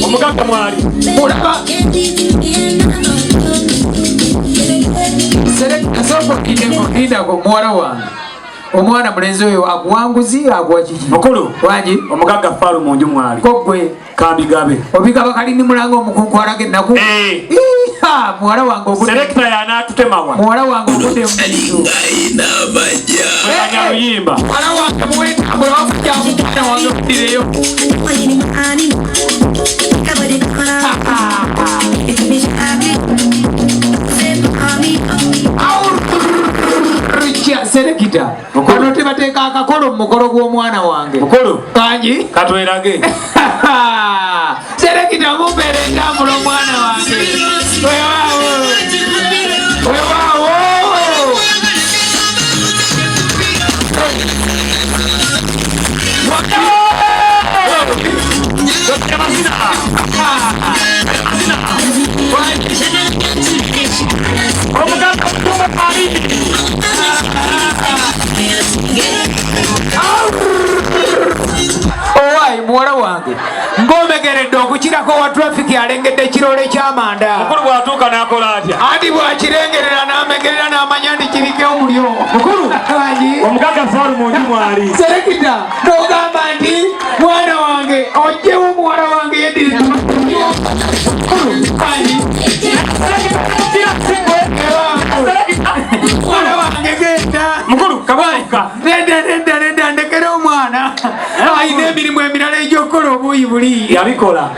Omugagga mwali Soko muwala wange omwana mulenzi oyo akuwanguzi akuwa kiki mukulu wangi omugagga Faalu munju mwali kogwe kambigabe obigaba kalini mulango omukunkwalage ennaku muwala wange selekita y'anaatutemawa muwala wange ogudde luyimba muwala wange muwetambula wakujamu mwana wange okudireyo Serekita kano tebateeka akakolo mu mukolo gw'omwana wange mukulu kanji katwerage Serekita mumpeere entambula omwana wange wewaawo Owaayi muwala wange ng'omegeredde okukirako wa traffic alengedde ekirole ky'amanda mukulu bw'atuuka n'akola atya anti bw'akirengerera n'amegerera n'amanya nti kiriko omulyo mukulu omugagga Faalu munju mwali Serekita n'ogamba nti mwana wange ojjewo muwala wange yeddire mwana wange genda mukulu kabaika nedda ndekera omwana ayina emirimu emirala egy'okukola obuuyi buli yabikola